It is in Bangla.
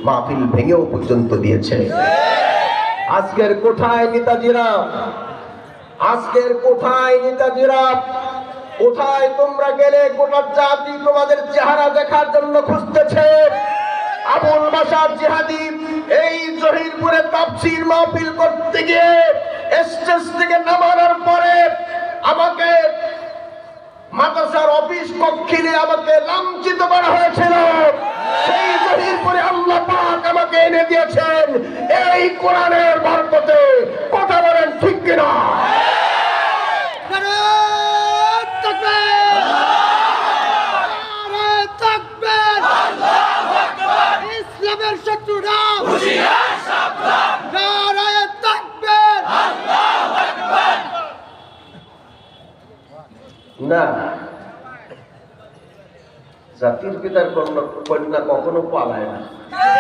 মাহফিল ভেঙেও পর্যন্ত দিয়েছে। আজকের কোথায় নেতাজিরা? আজকের কোথায় নেতাজিরা? কোথায় তোমরা গেলে? গোটা জাতি তোমাদের চেহারা দেখার জন্য খুঁজতেছে। আবুল বাশার জিহাদি এই জহিরপুরে তাফসীর মাহফিল করতে গিয়ে স্টেজ থেকে নামানোর পরে আমাকে মাদ্রাসার অফিস কক্ষে আমাকে লাঞ্ছিত করা হয়েছিল। সেই জহিরপুরে আল্লাহ পাক আমাকে এনে দিয়েছেন এই কোরআনের বরকতে। কথা বলেন ঠিক কিনা? ইসলামের শত্রুরা না, জাতির পিতার কন্যা কখনো পালায় না।